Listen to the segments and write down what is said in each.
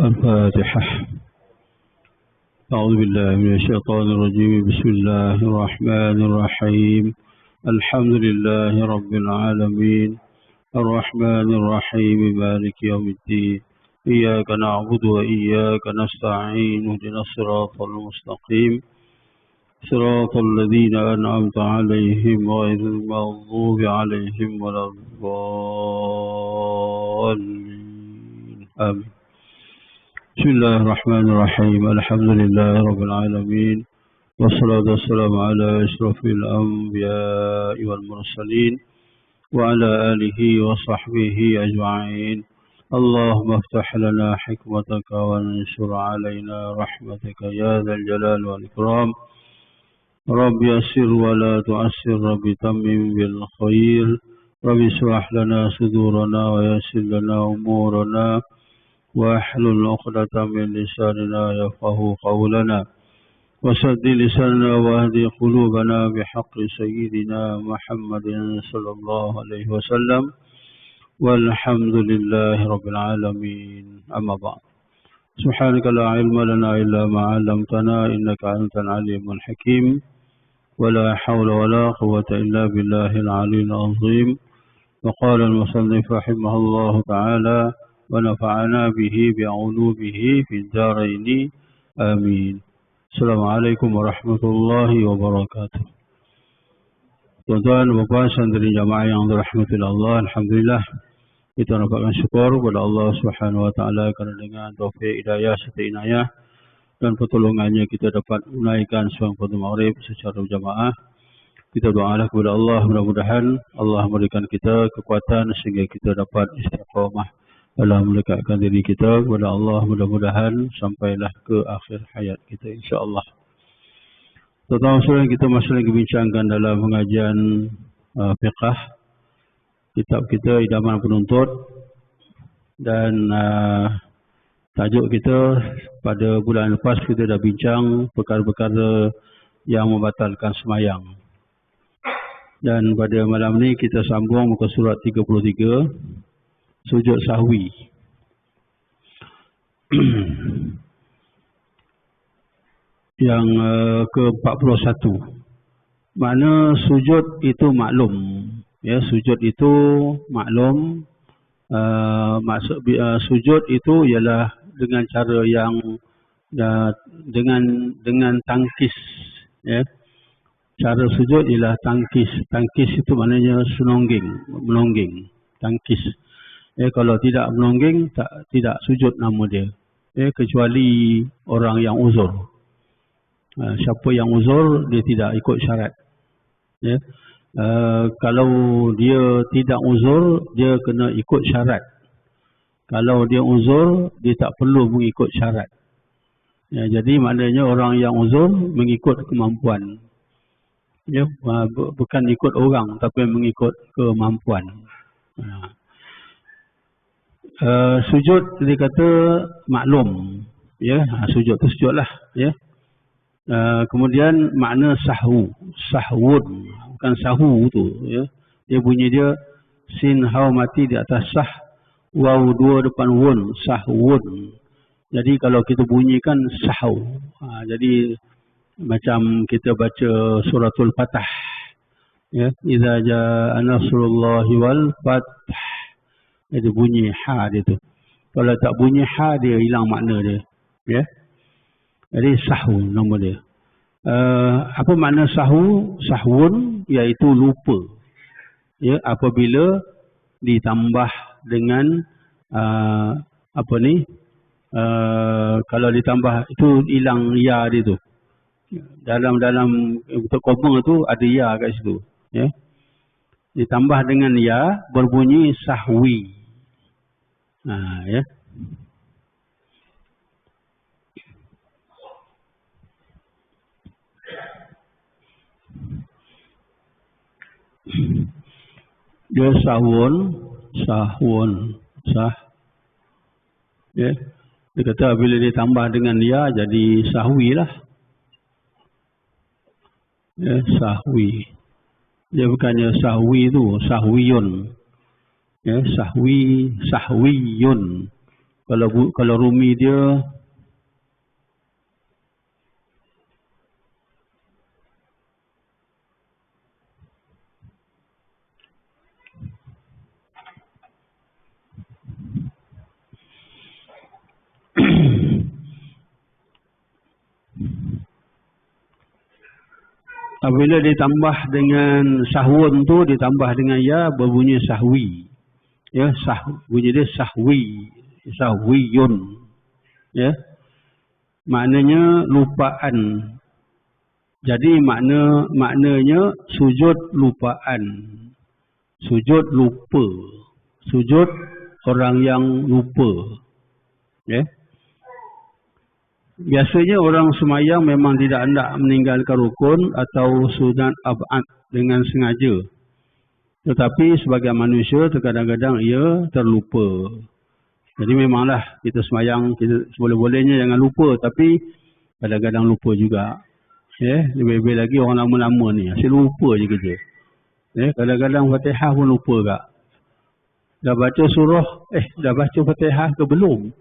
الفاتحة. أعوذ بالله من الشيطان الرجيم. بسم الله الرحمن الرحيم. الحمد لله رب العالمين الرحمن الرحيم مالك يوم الدين. إياك نعبد وإياك نستعين. اهدنا الصراط المستقيم صراط الذين أنعمت عليهم غير المغضوب عليهم ولا الضالين. آمين. بسم الله الرحمن الرحيم. الحمد لله رب العالمين والصلاة والسلام على أشرف الأنبياء والمرسلين وعلى آله وصحبه أجمعين. اللهم افتح لنا حكمتك وانشر علينا رحمتك يا ذا الجلال والإكرام. رب يسر ولا تعسر. رب تمم بالخير. رب اشرح لنا صدورنا ويسر لنا أمورنا واحلل عقدة من لساننا يفقه قولنا وسد لساننا واهدي قلوبنا بحق سيدنا محمد صلى الله عليه وسلم والحمد لله رب العالمين. أما بعد. سبحانك لا علم لنا إلا ما علمتنا إنك أنت العليم الحكيم. ولا حول ولا قوة إلا بالله العلي العظيم. وقال المصنف رحمه الله تعالى ونفعنا به بعلومه في الدارين آمين. Assalamualaikum warahmatullahi wabarakatuh. Tuan-tuan, bapa, saudari jamaah yang dirahmati Allah, alhamdulillah kita dapatkan syukur kepada Allah Subhanahu wa taala kerana dengan taufik, hidayah serta inayah dan pertolongannya kita dapat menunaikan sembahyang fardu maghrib secara berjamaah. Kita doalah kepada Allah, mudah-mudahan Allah memberikan kita kekuatan sehingga kita dapat istiqamah dalam mendekatkan diri kita kepada Allah, mudah-mudahan sampailah ke akhir hayat kita insya-Allah. Tuan-tuan, kita masih lagi bincangkan dalam pengajian fiqh kitab kita Idaman Penuntut, dan tajuk kita pada bulan lepas kita dah bincang perkara-perkara yang membatalkan sembahyang. Dan pada malam ni kita sambung muka surat 33, sujud sahwi. Yang ke-41. Mana sujud itu maklum. Ya, sujud itu maklum. Maksud sujud itu ialah dengan cara yang dengan tangkis. Ya. Cara sujud ialah tangkis. Tangkis itu maknanya menongging. Tangkis. Kalau tidak menongging, tidak sujud nama dia. Kecuali orang yang uzur. Siapa yang uzur, dia tidak ikut syarat. Kalau dia tidak uzur, dia kena ikut syarat. Kalau dia uzur, dia tak perlu mengikut syarat. Jadi maknanya orang yang uzur mengikut kemampuan. Bukan ikut orang, tapi mengikut kemampuan. Sujud dia kata maklum, sujud tu sujudlah, kemudian makna sahwun, bukan sahu tu, dia bunyi dia sin hau mati di atas sah, waw dua depan wun, sahwun. Jadi kalau kita bunyikan sahu, jadi macam kita baca suratul Fatah, idza jaa nasrullahi wal fath. Dia bunyi ha dia tu. Kalau tak bunyi ha, dia hilang makna dia. Jadi sahu nama dia. Apa makna sahu? Sahwun iaitu lupa. Apabila ditambah dengan kalau ditambah itu hilang ya dia tu. Dalam untuk koma tu ada ya kat situ. Ditambah dengan ya berbunyi sahwi. Dia sahwun. Dia kata bila ditambah dengan ya jadi sahwi lah. Sahwi. Dia bukannya sahwi tu, sahwiyun. Sahwiyun. Kalau Rumi dia apabila ditambah dengan sahwun tu, ditambah dengan ya, berbunyi sahwi. Ya, bunyi dia sahwi, sahwiyun. Ya. Maknanya lupaan. Jadi maknanya sujud lupaan. Sujud lupa. Sujud orang yang lupa. Ya. Biasanya orang semayang memang tidak hendak meninggalkan rukun atau sunat ab'ad dengan sengaja. Tetapi sebagai manusia terkadang-kadang ia terlupa. Jadi memanglah kita semayang, kita seboleh-bolehnya jangan lupa, tapi kadang-kadang lupa juga. Lebih-lebih lagi orang lama-lama ni, asyik lupa je kerja. Kadang-kadang Fatihah pun lupa kak. Dah baca surah, dah baca Fatihah ke belum?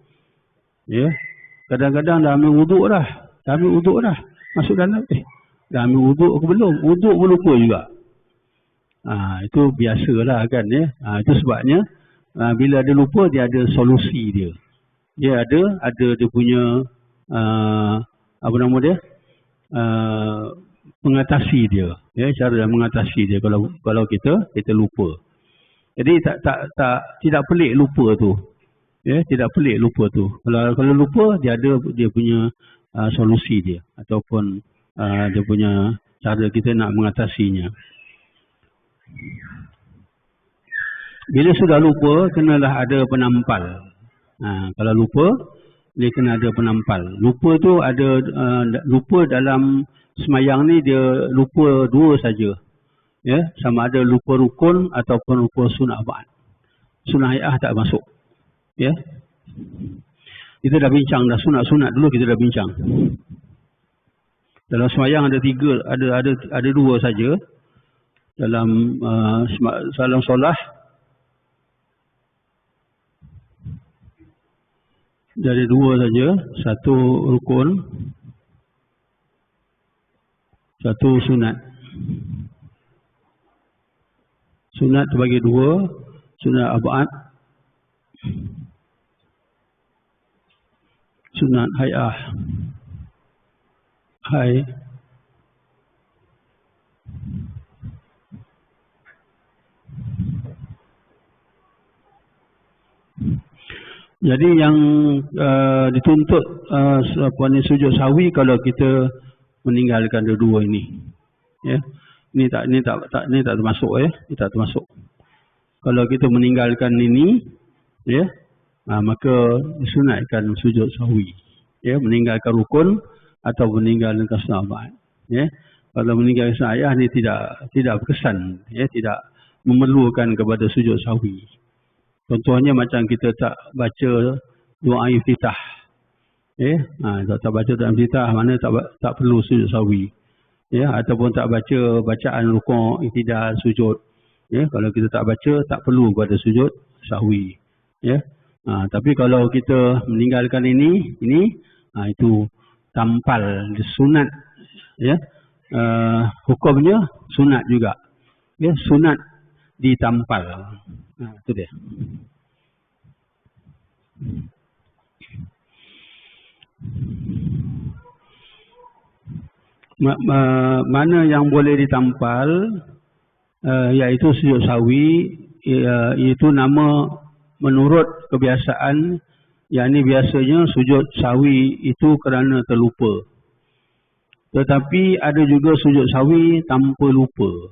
Kadang-kadang dah ambil wuduk dah. Masuk dalam, dah ambil wuduk ke belum? Wuduk pun lupa juga. Itu biasalah kan. Itu sebabnya, bila dia lupa, dia ada solusi dia. Dia ada dia punya, mengatasi dia. Cara mengatasi dia kalau kita lupa. Jadi tidak pelik lupa tu. Tidak pelik lupa tu. Kalau lupa, dia ada dia punya solusi dia. Ataupun dia punya cara kita nak mengatasinya. Bila sudah lupa, kenalah ada penampal. Kalau lupa, dia kena ada penampal. Lupa tu ada, lupa dalam semayang ni dia lupa dua saja. Sama ada lupa rukun ataupun lupa sunat ab'ad. Sunat hay'ah tak masuk. Kita dah bincang dah sunat dulu, kita dah bincang. Dalam semayang ada tiga, ada dua saja. Dalam solat dari dua saja, satu rukun, satu sunat. Sunat terbagi dua, sunat ab'ad, sunat hay'ah. Jadi yang dituntut sujud sahwi kalau kita meninggalkan dua-dua ini. Ini tak termasuk ini tak termasuk. Kalau kita meninggalkan ini, maka disunatkan sujud sahwi. Meninggalkan rukun atau meninggalkan sunat ab'ad. Kalau meninggalkan sunat hay'ah ni tidak berkesan, tidak memerlukan kepada sujud sahwi. Contohnya macam kita tak baca doa iftitah. Tak baca doa iftitah, mana tak perlu sujud sahwi. Ataupun tak baca bacaan rukuk, iktidal, sujud. Kalau kita tak baca, tak perlu pada sujud sahwi. Tapi kalau kita meninggalkan ini itu tampal, sunat. Hukumnya sunat juga. Sunat ditampal. Itu dia. Mana yang boleh ditampal, iaitu sujud sahwi, iaitu nama menurut kebiasaan, yakni biasanya sujud sahwi itu kerana terlupa. Tetapi ada juga sujud sahwi tanpa lupa.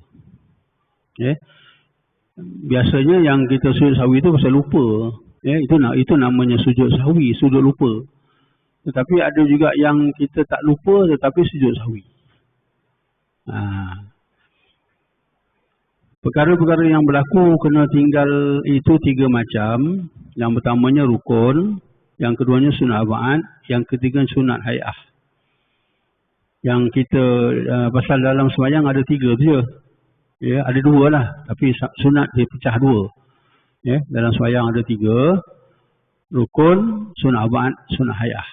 Biasanya yang kita sujud sahwi itu pasal lupa. Itu namanya sujud sahwi, sujud lupa. Tetapi ada juga yang kita tak lupa tetapi sujud sahwi. Perkara-perkara yang berlaku kena tinggal itu tiga macam. Yang pertamanya rukun, yang keduanya sunat ab'ad, yang ketiga sunat hay'ah. Yang kita pasal dalam sembahyang ada tiga tu je. Ada dua lah, tapi sunat dia pecah dua. Dalam sembahyang ada tiga. rukun, sunnah ba'd, sunnah hayah.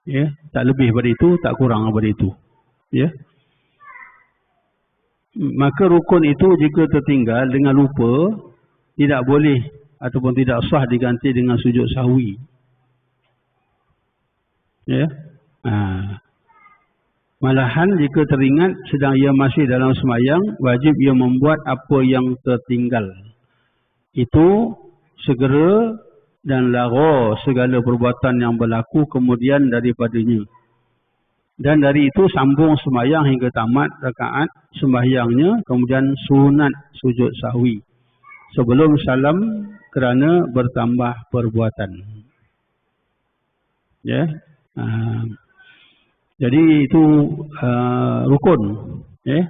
Ya, tak lebih daripada itu, tak kurang daripada itu. Ya. Maka rukun itu jika tertinggal dengan lupa, tidak boleh ataupun tidak sah diganti dengan sujud sahwi. Ya. Malahan jika teringat sedang ia masih dalam sembahyang, wajib ia membuat apa yang tertinggal. Itu segera dan lara segala perbuatan yang berlaku kemudian daripadanya. Dan dari itu sambung sembahyang hingga tamat rakaat sembahyangnya, kemudian sunat sujud sahwi sebelum salam kerana bertambah perbuatan. Ya. Jadi itu rukun. Ya.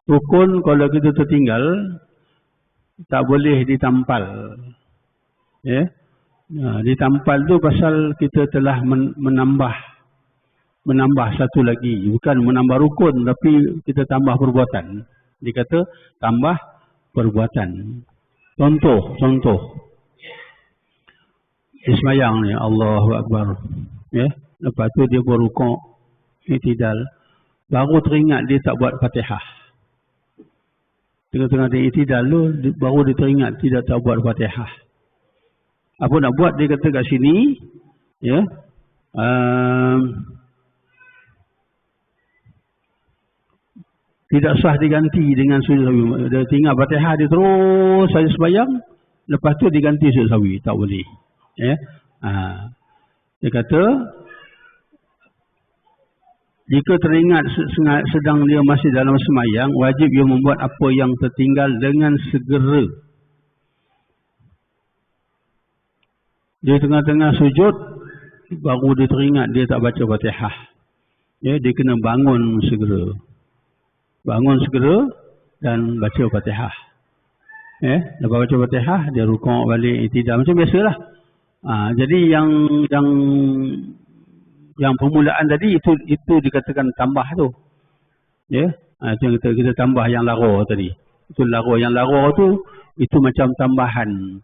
Rukun kalau kita tertinggal tak boleh ditampal. Ya. Ditampal tu pasal kita telah menambah satu lagi, bukan menambah rukun tapi kita tambah perbuatan. Dikata tambah perbuatan. Contoh sembahyang ni Allahu Akbar, ya, lepas tu dia berrukuk i'tidal, baru teringat dia tak buat Fatihah. Tengah-tengah dia i'tidal tu baru dia teringat tidak tak buat Fatihah. Apa nak buat, dia kata kat sini, ya, tidak sah diganti dengan sujud sahwi. Dia tinggal Fatihah, dia terus saja sembahyang, lepas tu diganti sujud sahwi, tak boleh. Ya. Dia kata jika teringat sedang dia masih dalam sembahyang, wajib dia membuat apa yang tertinggal dengan segera. Dia tengah-tengah sujud baru dia teringat dia tak baca Fatihah. Ya, dia kena bangun segera. Bangun segera dan baca Fatihah. Ya, lepas baca Fatihah dia rukuk balik i'tidal macam biasalah. Jadi yang permulaan tadi itu dikatakan tambah tu. Ya, itu kita tambah yang lara tadi. Itu lara, yang lara tu itu macam tambahan.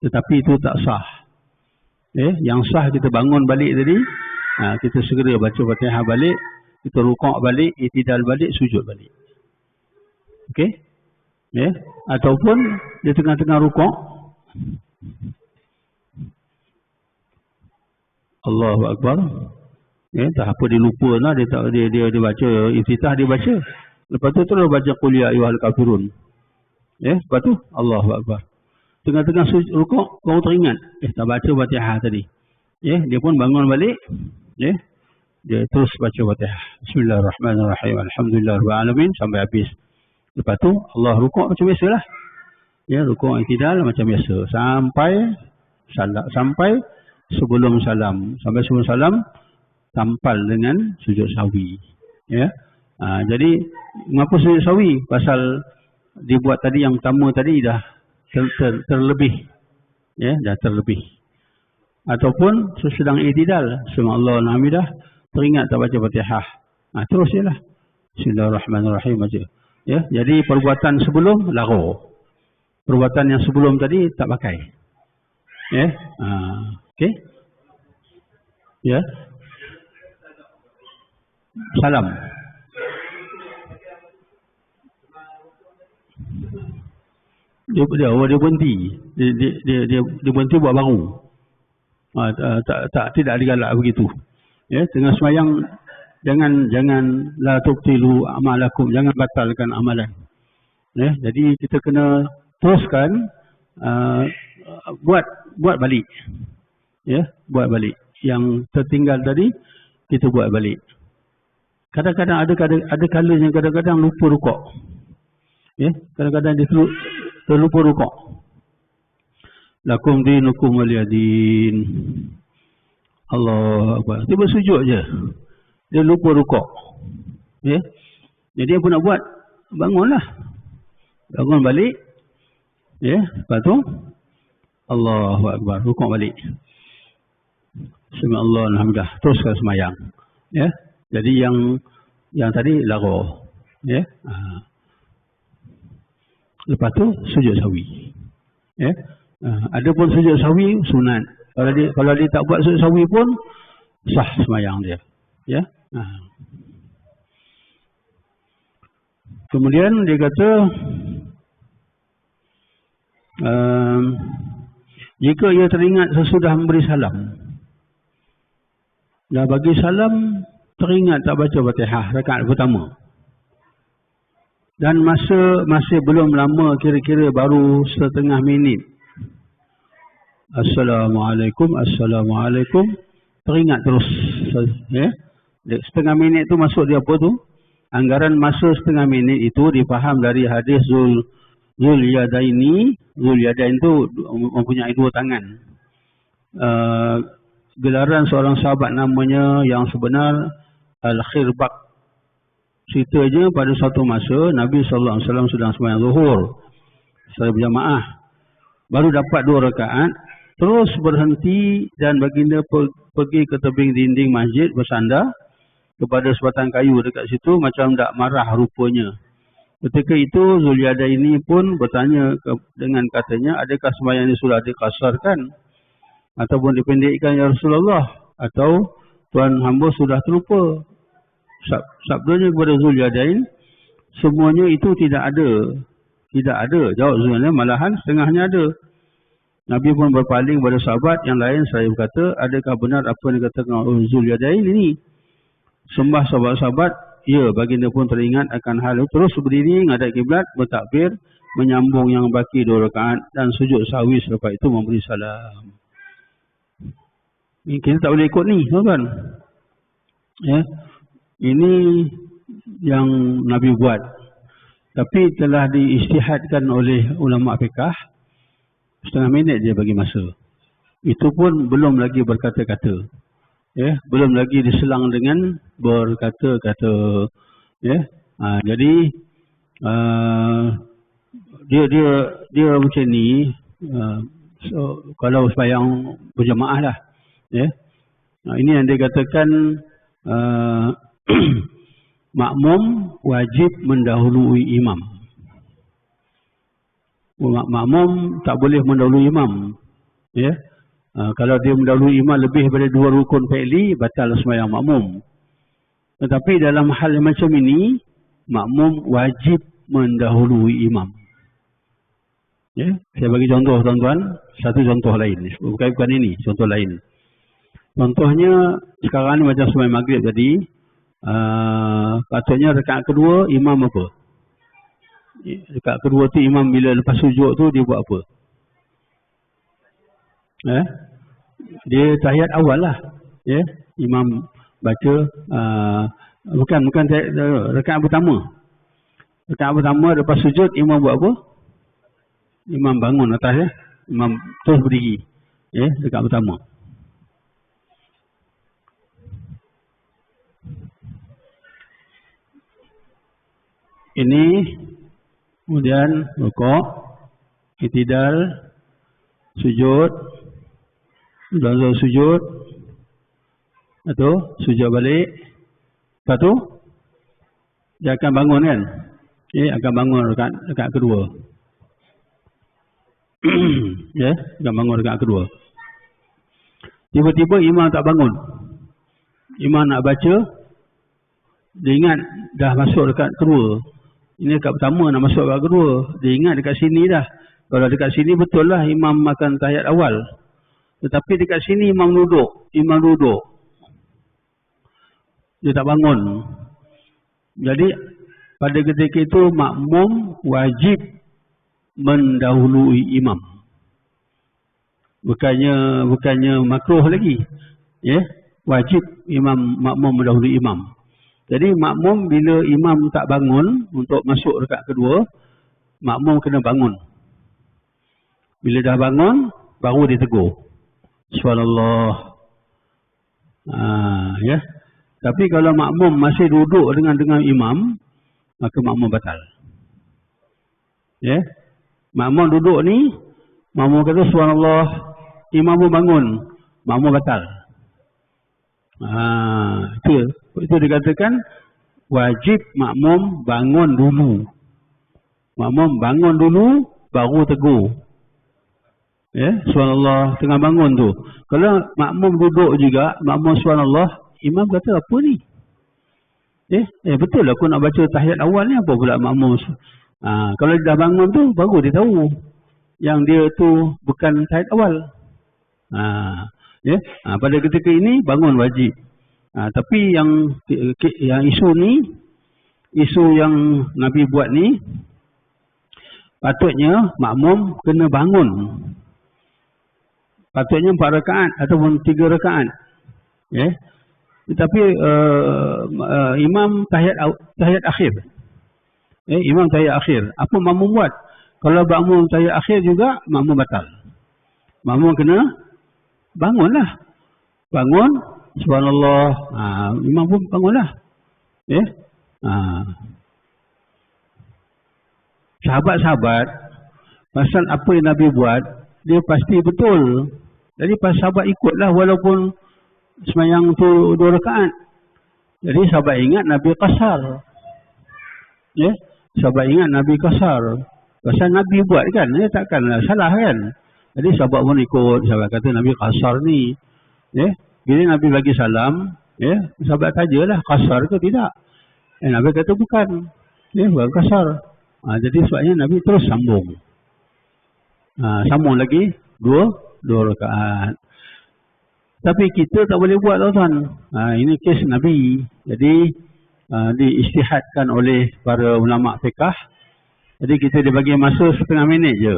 Tetapi itu tak sah. Ya, yang sah kita bangun balik tadi, kita segera baca Fatihah balik, kita rukuk balik, i'tidal balik, sujud balik. Okey? Ya, ataupun di tengah-tengah rukuk Allahu Akbar. Ya, tak apa dia lupa lah, dia baca iftitah, dia baca. Lepas tu terus baca qul ya ayyuhal kafirun. Ya, lepas tu Allahu Akbar. Tengah-tengah rukuk baru teringat, tak baca Fatihah tadi. Ya, dia pun bangun balik, ya. Dia terus baca Fatihah. Bismillahirrahmanirrahim. Alhamdulillahirabbil alamin sampai habis. Lepas tu Allah rukuk macam biasalah. Ya, rukuk i'tidal macam biasa sampai sebelum salam. Sampai sebelum salam tampal dengan sujud sahwi. Ya. Jadi mengapa sujud sahwi? Pasal dibuat tadi yang pertama tadi dah terlebih. Ya, dah terlebih. Ataupun sedang i'tidal, subhanallah alhamdulillah, teringat tak baca Fatihah. Terus jelah. Bismillahirrahmanirrahim aja. Ya, jadi perbuatan sebelum lara. Perbuatan yang sebelum tadi tak pakai. Ya. Okey. Ya. Salam. Dia berhenti. Dia berhenti buat baru. Tidak digalak begitu. Ya, tengah sembahyang jangan la tubtilu amalakum, jangan batalkan amalan. Ya, jadi kita kena teruskan buat balik. Ya, buat balik. Yang tertinggal tadi kita buat balik. Kadang-kadang ada kalanya kadang-kadang lupa rukuk. Ya, kadang-kadang dia terlupa rukuk. Lakum dinukum waliyadin. Allah Akbar. Dia bersujud je. Dia lupa rukuk. Ya. Jadi apa nak buat? Bangunlah. Bangun balik. Ya, lepas tu Allahu Akbar, rukuk balik. Subhanallah alhamdulillah, teruskan sembahyang. Ya. Jadi yang tadi lara. Ya. Lepas tu sujud sahwi. Ya. Ada pun sujud sahwi sunat. Kalau dia tak buat sujud sahwi pun sah sembahyang dia. Ya. Kemudian dia kata jika ia teringat sesudah memberi salam, dah bagi salam teringat tak baca Fatihah rakaat pertama, dan masih belum lama, kira-kira baru setengah minit, Assalamualaikum, teringat terus. Setengah minit tu masuk dia apa tu? Anggaran masa setengah minit itu difaham dari hadis Zul Yadain tu mempunyai dua tangan. Gelaran seorang sahabat namanya yang sebenar Al-Khirbaq. Ceritanya pada satu masa Nabi SAW sedang sembahyang zuhur secara berjamaah. Baru dapat 2 rakaat, terus berhenti dan baginda pergi ke tebing dinding masjid bersandar kepada sebatang kayu dekat situ, macam tak marah rupanya. Ketika itu Zulyada ini pun bertanya dengan katanya, adakah sembahyang ini sudah dikasarkan ataupun dipendekkan ya Rasulullah, atau tuan hamba sudah terlupa? Sabdanya kepada Zulyadain, semuanya itu tidak ada. Jawab Zulyadain, malahan setengahnya ada. Nabi pun berpaling pada sahabat yang lain, saya berkata, adakah benar apa yang dikatakan oleh Zulyadain ini? Sembah sahabat-sahabat, ya, baginda pun teringat akan hal itu, terus berdiri menghadap kiblat, bertakbir, menyambung yang baki 2 rakaat dan sujud sahwi selepas itu memberi salam. Kita tak boleh ikut ni, tuan-tuan. Ya. Ini yang Nabi buat. Tapi telah diistihadkan oleh ulama fiqah, setengah minit dia bagi masa. Itu pun belum lagi berkata-kata. Ya, belum lagi diselang dengan berkata-kata. Ya. Jadi dia macam ni, so, kalau sembahyang berjamaah lah. Ya. Ini yang dikatakan makmum wajib mendahului imam. Makmum tak boleh mendahului imam. Ya. Kalau dia mendahului imam lebih daripada 2 rukun fi'li, batal sembahyang makmum. Tetapi dalam hal macam ini, makmum wajib mendahului imam. Ya. Saya bagi contoh, tuan-tuan. Satu contoh lain. Bukan ini, contoh lain. Contohnya sekarang ni macam sembahyang maghrib tadi, katanya rakaat kedua imam apa? Rakaat kedua tu imam bila lepas sujud tu dia buat apa? Dia tahiyat awal lah. Ya, imam baca bukan rakaat pertama. Rakaat pertama lepas sujud imam buat apa? Imam bangun atas, ya. Imam terus berdiri. Ya, rakaat pertama. Ini kemudian rukuk, i'tidal, sujud, dan sujud, atau sujud balik. Lepas tu dia akan bangun, kan? Akan bangun rakaat kedua. Ya, akan bangun rakaat kedua. Tiba-tiba imam tak bangun. Imam nak baca, dia ingat dah masuk rakaat kedua. Ini rakaat pertama nak masuk rakaat kedua. Dia ingat dekat sini dah. Kalau dekat sini betul lah imam makan tahiyat awal. Tetapi dekat sini imam duduk. Dia tak bangun. Jadi pada ketika itu makmum wajib mendahului imam. Bukannya makruh lagi. Ya, wajib makmum mendahului imam. Jadi makmum bila imam tak bangun untuk masuk rakaat kedua, makmum kena bangun. Bila dah bangun, baru dia tegur. Subhanallah. Ya. Tapi kalau makmum masih duduk dengan imam, maka makmum batal. Ya. Makmum duduk ni, makmum kata subhanallah, imam pun bangun, makmum batal. Itu dikatakan wajib makmum bangun dulu. Makmum bangun dulu baru tegur. Subhanallah tengah bangun tu. Kalau makmum duduk juga, makmum subhanallah, imam kata apa ni? Betul lah aku nak baca tahiyat awal ni, apa pula makmum? Kalau dia dah bangun tu, baru dia tahu yang dia tu bukan tahiyat awal. Pada ketika ini bangun wajib. Tapi yang isu ni, isu yang Nabi buat ni, patutnya makmum kena bangun. Patutnya 4 rakaat ataupun 3 rakaat. Tetapi imam tahiyat akhir. Imam tahiyat akhir. Apa makmum buat? Kalau makmum tahiyat akhir juga, makmum batal. Makmum kena bangunlah. Bangun, subhanallah. Imam pun bangunlah. Sahabat-sahabat, pasal apa yang Nabi buat, dia pasti betul. Jadi pas sahabat ikutlah walaupun semayang tu 2 rakaat. Jadi sahabat ingat Nabi qasar. Sahabat ingat Nabi qasar. Pasal Nabi buat kan, takkanlah salah kan. Jadi sahabat pun ikut, sahabat kata Nabi qasar ni. Bila Nabi bagi salam, sahabat tajalah qasar ke tidak. Nabi kata bukan. Bukan qasar. Jadi sebabnya Nabi terus sambung. Sambung lagi 2 rakaat. Tapi kita tak boleh buat tuan. Ini kes Nabi. Jadi diistihadkan oleh para ulama fiqh. Jadi kita dibagi masa setengah minit je.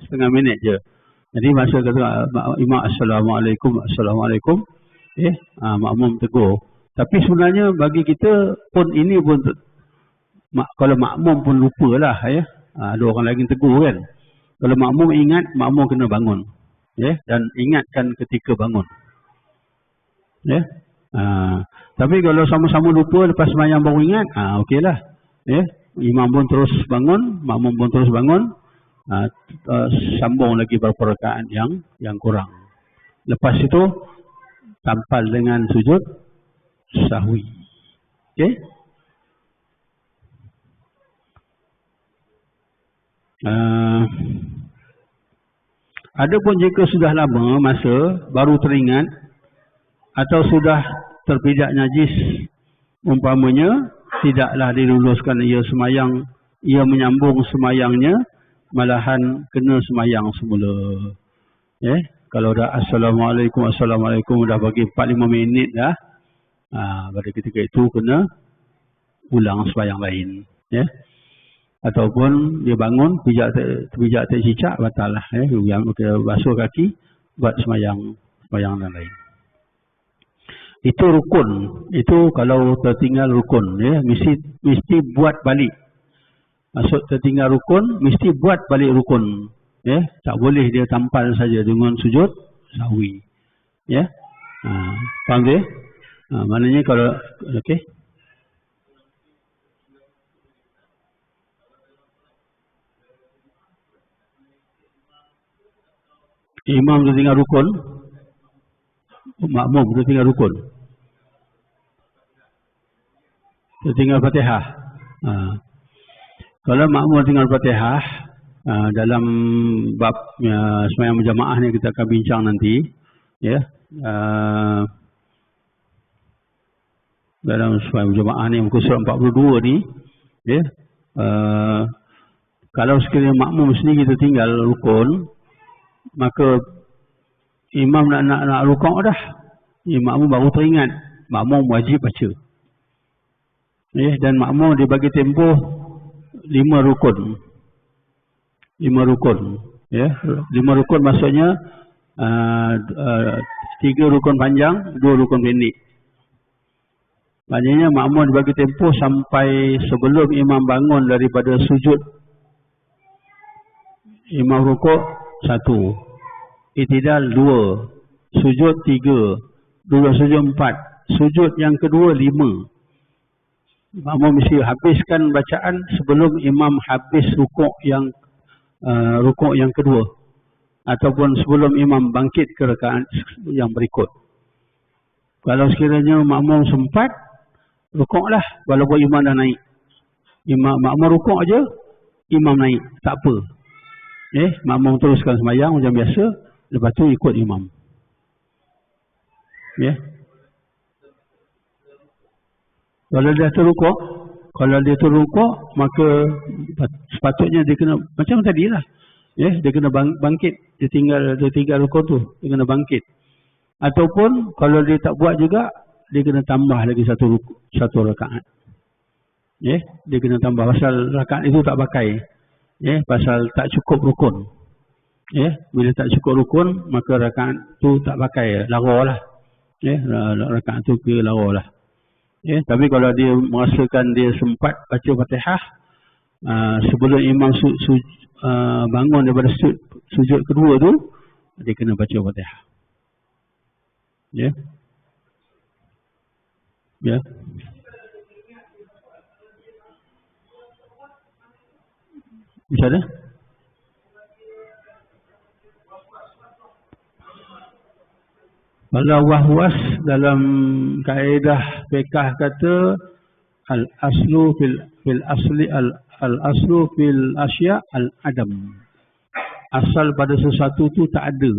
Setengah minit je. Jadi masa kata imam assalamualaikum. Makmum tegur. Tapi sebenarnya bagi kita pun ini pun kalau makmum pun lupalah ada orang lagi tegur kan. Kalau makmum ingat, makmum kena bangun. Dan ingatkan ketika bangun. Tapi kalau sama-sama lupa lepas sembahyang baru ingat, okeylah. Imam pun terus bangun, makmum pun terus bangun, sambung lagi beberapa rakaat yang kurang. Lepas itu tampal dengan sujud sahwi. Adapun jika sudah lama masa baru teringat atau sudah terpijak najis umpamanya, tidaklah diluluskan ia menyambung semayangnya, malahan kena semayang semula. Kalau dah assalamualaikum dah bagi 4-5 minit dah, pada ketika itu kena ulang semayang lain. Ataupun dia bangun, pijak tak cicak, batal lah. Basuh kaki, buat semayang lain. Itu rukun. Itu kalau tertinggal rukun. Mesti buat balik. Maksud tertinggal rukun, mesti buat balik rukun. Tak boleh dia tampal saja dengan sujud sahwi. Faham dia? Maknanya kalau, okey. Imam tertinggal rukun, makmum tertinggal rukun, tertinggal Fatihah. Kalau makmum tertinggal Fatihah, dalam bab sembahyang berjamaah ni kita akan bincang nanti, dalam sembahyang berjamaah ni muka surat 42 ni, kalau sekiranya makmum sendiri tertinggal rukun, maka imam nak rukuk dah, makmum baru teringat, makmum wajib baca. Dan makmum dibagi tempoh 5 rukun. 5 rukun. 5 rukun maksudnya 3 rukun panjang, 2 rukun pendek. Maknanya makmum dibagi tempoh sampai sebelum imam bangun daripada sujud. Imam rukuk 1, i'tidal 2, sujud 3, duduk sujud 4, sujud yang kedua 5. Makmum mesti habiskan bacaan sebelum imam habis rukuk yang kedua, ataupun sebelum imam bangkit ke rakaat yang berikut. Kalau sekiranya makmum sempat, rukuklah walaupun imam dah naik. Makmum rukuk aja, imam naik, tak apa. Makmum teruskan sembahyang macam biasa, lepas tu ikut imam. Kalau dia terrukuk, maka sepatutnya dia kena macam tadilah. Dia kena bangkit, dia tinggal rukuk tu, dia kena bangkit. Ataupun kalau dia tak buat juga, dia kena tambah lagi satu rakaat. Dia kena tambah pasal rakaat itu tak pakai. Pasal tak cukup rukun. Bila tak cukup rukun, maka rakaat tu tak pakai, lara lah. Rakaat tu kira lara lah. Tapi kalau dia merasakan dia sempat baca Fatihah sebelum imam bangun daripada sujud kedua tu, dia kena baca Fatihah. Macam mana? Kalau wahwas dalam kaedah fiqh kata al-aslu fil asya al-adam. Asal pada sesuatu tu tak ada.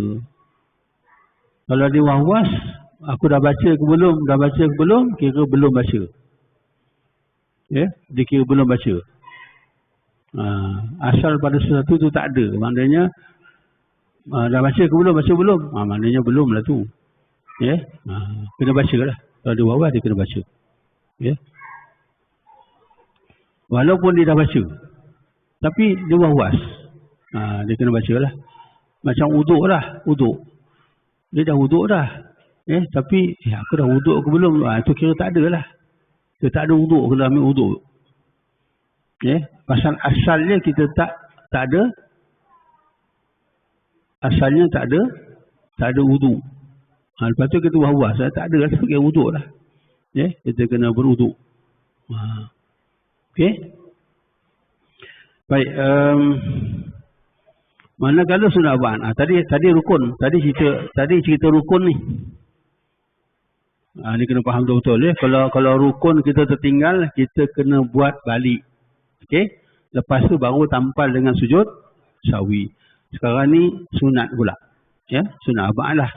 Kalau dia wahwas, aku dah baca ke belum? Dah baca ke belum? Kira belum baca. Dia kira belum baca. Asal pada sesuatu tu tak ada. Maknanya dah baca ke belum? Baca belum? Maknanya belum lah tu. Kena baca lah. Kalau dia wahwas, dia kena baca. Walaupun dia dah baca, tapi dia wahwas, dia kena baca lah. Macam uduk lah. Dia dah uduk dah. Tapi aku dah uduk ke belum? Itu kira tak ada lah. Dia tak ada uduk, kena ambil uduk. Pasal asalnya kita tak ada. Asalnya tak ada uduk. Lepas tu kita wahwas, tak ada lah, kira uduk lah. Kita kena beruduk. Baik. Manakala sunat ba'd. Tadi rukun. Tadi cerita rukun ni. Ni kena faham betul-betul. Kalau rukun kita tertinggal, kita kena buat balik. Lepas tu baru tampal dengan sujud sahwi. Sekarang ni sunat pula. Sunat ba'd lah.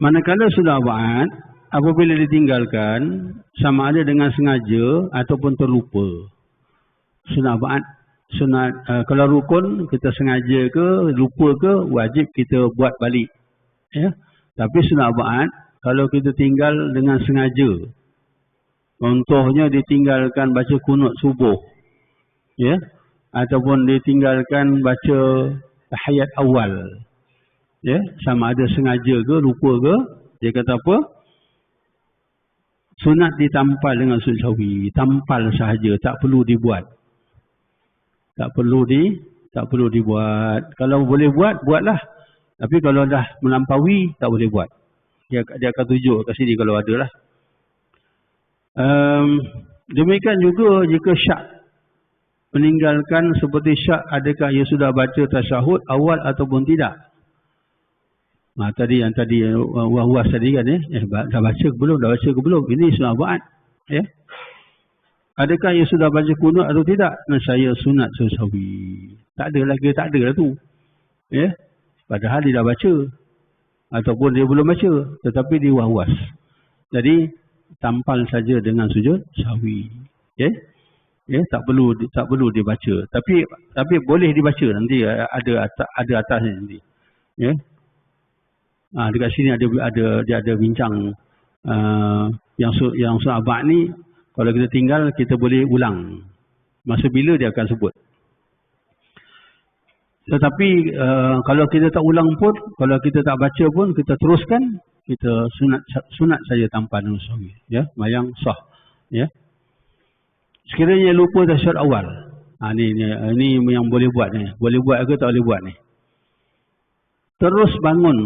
Manakala sunat ba'd, apabila ditinggalkan, sama ada dengan sengaja ataupun terlupa. Sunat ba'd, kalau rukun kita sengaja ke lupa ke, wajib kita buat balik. Tapi sunat ba'd, kalau kita tinggal dengan sengaja, contohnya ditinggalkan baca kunut subuh, ataupun ditinggalkan baca tahiyat awal, sama ada sengaja ke lupa ke, dia kata apa? Sunat ditampal dengan sujud sahwi, tampal sahaja, tak perlu dibuat. Tak perlu dibuat. Kalau boleh buat, buatlah. Tapi kalau dah melampaui, tak boleh buat. Dia akan tunjuk kat sini kalau ada lah. Demikian juga jika syak meninggalkan seperti syak adakah ia sudah baca tasyahud awal ataupun tidak. Yang tadi wahwas tadi kan, dah baca ke belum? Dah baca ke belum? Ini sunat ba'd. Adakah ia sudah baca kunut atau tidak? Saya sunat sahwi. Tak ada lagi, tak ada lah tu. Padahal dia dah baca. Ataupun dia belum baca, tetapi dia wahwas. Jadi tampal saja dengan sujud sahwi. Tak perlu dibaca. Tapi boleh dibaca nanti, ada atasnya nanti. Dekat sini ada bincang yang sunat ba'd ni, kalau kita tinggal kita boleh ulang. Masa bila dia akan sebut. Tetapi kalau kita tak ulang pun, kalau kita tak baca pun, kita teruskan, kita sunat saja tanpa nusahwi. Mayang sah. Sekiranya lupa tasyahud awal. Ni yang boleh buat ni. Boleh buat ke tak boleh buat ni. Terus bangun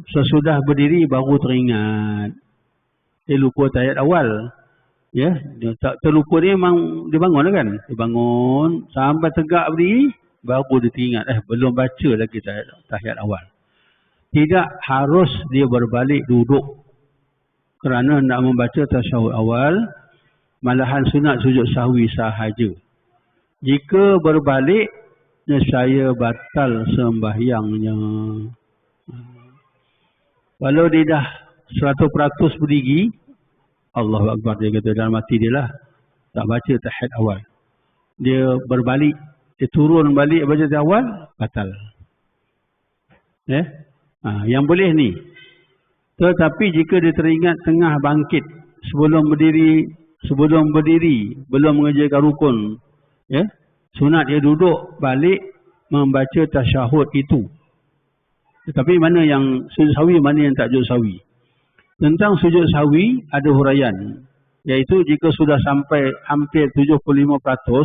sesudah berdiri baru teringat. Dia lupa tahiyat awal. Dia terlupa dia memang dia bangun kan. Dia bangun sampai tegak berdiri baru dia teringat belum baca lagi tahiyat awal. Tidak harus dia berbalik duduk kerana nak membaca tasyahud awal, malahan sunat sujud sahwi sahaja. Jika berbalik, nescaya batal sembahyangnya. Kalau dia dah 100% berdiri, Allahu Akbar, dia kata dalam hati dia lah, tak baca tahiyat awal. Dia berbalik, dia turun balik baca tahiyat awal, batal. Yang boleh ni. Tetapi jika dia teringat tengah bangkit, sebelum berdiri, belum mengerjakan rukun, sunat dia duduk balik membaca tasyahud itu. Tetapi mana yang sujud sahwi, mana yang tak sujud sahwi. Tentang sujud sahwi ada huraian, iaitu jika sudah sampai hampir 75%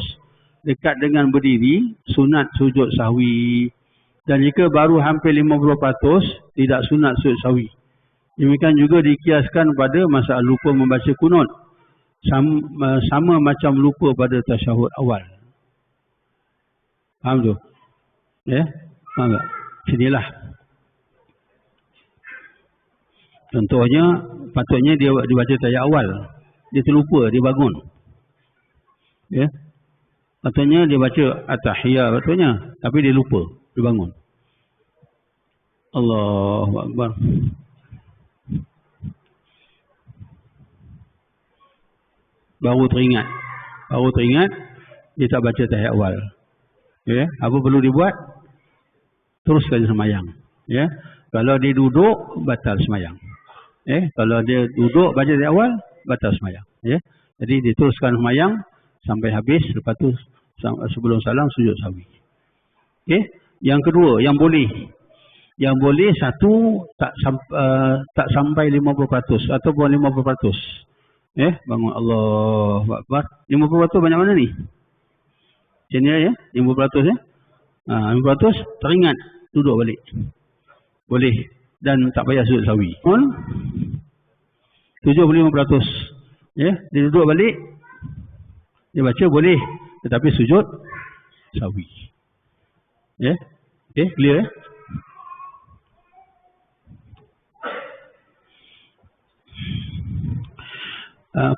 dekat dengan berdiri, sunat sujud sahwi. Dan jika baru hampir 50%, tidak sunat sujud sahwi. Demikian juga dikiaskan pada masalah lupa membaca kunut. Sama macam lupa pada tasyahud awal. Faham tu? Faham tak? Sinilah. Contohnya, patutnya dia baca tahiyat awal. Dia terlupa, dia bangun. Patutnya dia baca at-tahiyat patutnya. Tapi dia lupa, dia bangun. Allahu Akbar. Baru teringat, dia tak baca tahiyat awal. Apa perlu dibuat? Teruskan sembahyang. Kalau dia duduk, batal sembahyang. Kalau dia duduk baca tahiyat awal, batal sembahyang. Jadi dia teruskan sembahyang sampai habis, lepas tu sebelum salam sujud sahwi. Yang kedua, yang boleh satu tak sampai 50% ataupun 50%. Bangun Allahu Akbar. 50% banyak mana ni? Macam ni 50%. 50% teringat duduk balik. Boleh. Dan tak payah sujud sahwi. 75%. Dia duduk balik. Dia baca boleh. Tetapi sujud sahwi. Clear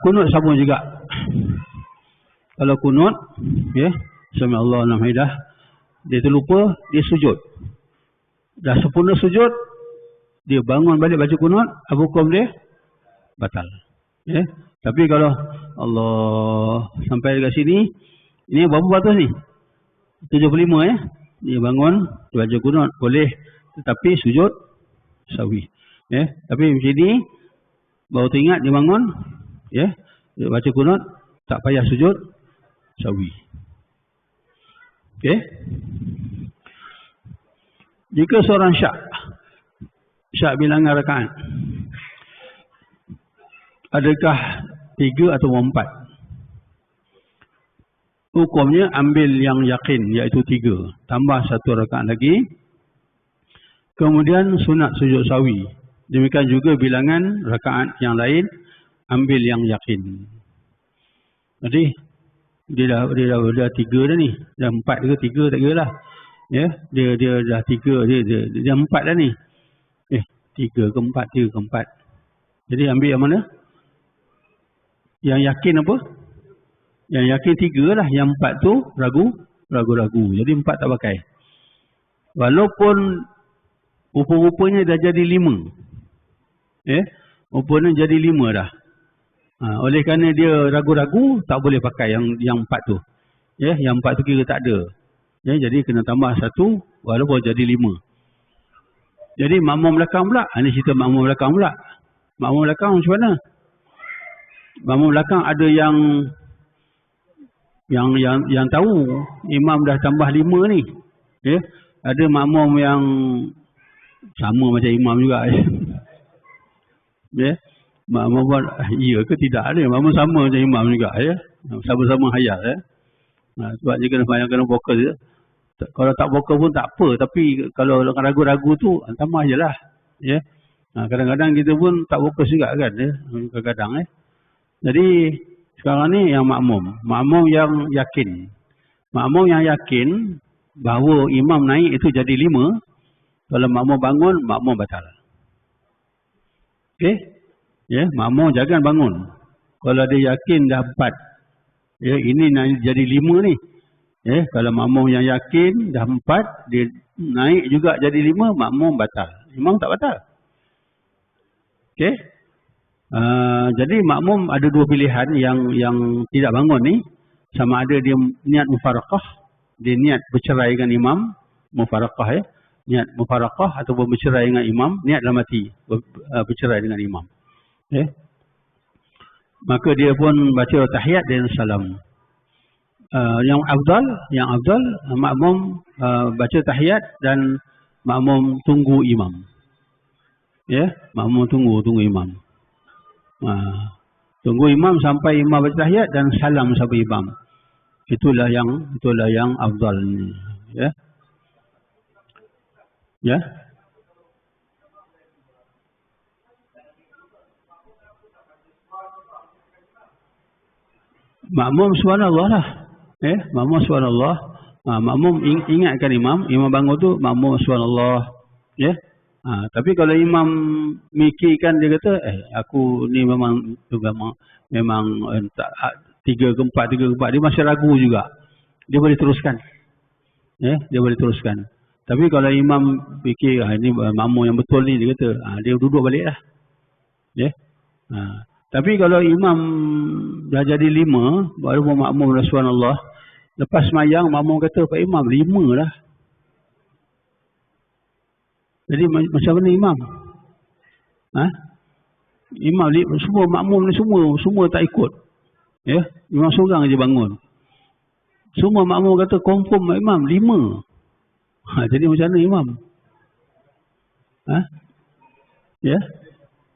kunut sama juga. Kalau kunut, Sami Allah Allahu Hamidah, dia terlupa, dia sujud. Dah sempurna sujud, dia bangun balik baca kunut, apa hukum dia? Batal. Tapi kalau Allah sampai dekat sini, ini berapa batas ni? 75 dia bangun, dia baca kunut, boleh, tetapi sujud sahwi. Tapi macam ni, baru teringat dia bangun, dia baca kunut, tak payah sujud sahwi. Jika seorang syak bilangan rakaat, adakah 3 atau 4? Hukumnya ambil yang yakin, iaitu 3, tambah 1 rakaat lagi, kemudian sunat sujud sahwi. Demikian juga bilangan rakaat yang lain, ambil yang yakin. Jadi dia dah 3 dah ni, dah 4 ke 3 tak kira lah. Dia dah 3, dia 4 dah ni. 3 ke 4. Jadi ambil yang mana? Yang yakin apa? Yang yakin 3 lah, yang 4 tu ragu-ragu. Jadi 4 tak pakai. Walaupun rupa-rupanya dah jadi 5. Rupanya jadi 5 dah. Oleh kerana dia ragu-ragu, tak boleh pakai yang 4 tu. Yang 4 tu kira tak ada. Jadi kena tambah 1 walaupun jadi 5. Jadi makmum belakang pula. Ini cerita makmum belakang pula. Makmum belakang macam mana? Makmum belakang ada yang tahu imam dah tambah 5 ni. Ada makmum yang sama macam imam juga. Makmum buat, iya ke tidak ada. Makmum sama macam imam juga. Sama-sama hayat. Sebab dia kena fokus. Kalau tak fokus pun tak apa. Tapi kalau ragu-ragu tu, tambah je lah. Kadang-kadang kita pun tak fokus juga kan. Kadang-kadang. Jadi sekarang ni yang makmum. Makmum yang yakin. Makmum yang yakin bahawa imam naik itu jadi 5. Kalau makmum bangun, makmum batal. Makmum jangan bangun. Kalau dia yakin dah 4, ya, ini jadi 5 ni. Kalau makmum yang yakin dah 4, dia naik juga jadi 5, makmum batal. Imam tak batal. Okey. Jadi makmum ada 2 pilihan yang tidak bangun ni. Sama ada dia niat mufaraqah, dia niat bercerai dengan imam, mufaraqah ya. Niat mufaraqah ataupun bercerai dengan imam, niatlah mati bercerai dengan imam. Maka dia pun baca tahiyat dan salam. Yang afdal makmum baca tahiyat dan makmum tunggu imam. Makmum tunggu imam. Tunggu imam sampai imam baca tahiyat dan salam sampai imam. Itulah yang afdal ni. Ya. Makmum subhanallah lah. Makmum subhanallah. Makmum ingatkan imam bangun tu makmum subhanallah. Tapi kalau imam mikirkan, dia kata aku ni memang 3 ke 4, dia masih ragu juga, dia boleh teruskan. Dia boleh teruskan. Tapi kalau imam fikir ini makmum yang betul ni, dia kata dia duduk balik lah. Tapi kalau imam dah jadi 5 baru makmum subhanallah, lepas semayang makmum kata Pak Imam 5 dah. Jadi macam mana imam? Imam semua makmum ni semua tak ikut. Imam seorang aja bangun. Semua makmum kata confirm imam 5. Jadi macam mana imam?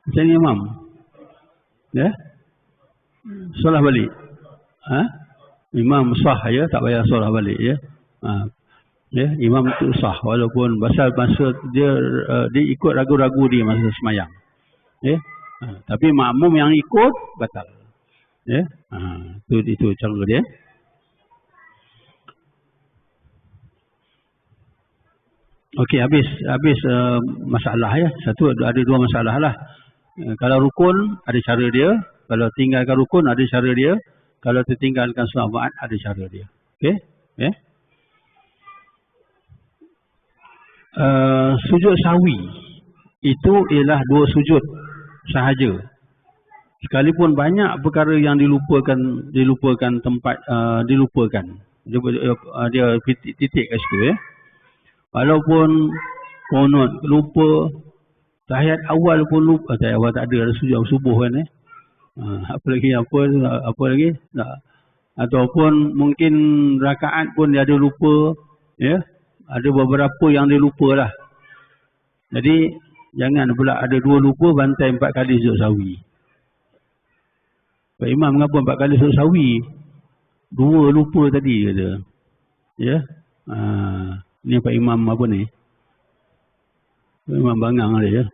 Macam mana imam? Solah balik. Imam sah ya, tak payah solah balik ya. Imam itu sah walaupun masa dia ikut ragu-ragu dia masa semayang. Tapi makmum yang ikut batal. Itu cara dia. Okey, habis masalah ya. Ada 2 masalah lah. Kalau rukun ada cara dia, kalau tinggalkan rukun ada cara dia, kalau tertinggalkan sunat Jumaat ada cara dia. Okey? Sujud sahwi itu ialah 2 sujud sahaja. Sekalipun banyak perkara yang dilupakan tempat dilupakan. Dia titik kat situ ya. Walaupun qunut lupa, tahiyat awal pun lupa, tahiyat awal tak ada sujud subuh kan apa lagi tak. Ataupun mungkin rakaat pun dia ada lupa ya. Ada beberapa yang dia lupa lah. Jadi jangan pula ada 2 lupa bantai 4 kali sujud sahwi. Pak Imam mengapa 4 kali sujud sahwi? 2 lupa tadi kata. Ya. Ni Pak Imam apa ni? Pak Imam bangang dia ya.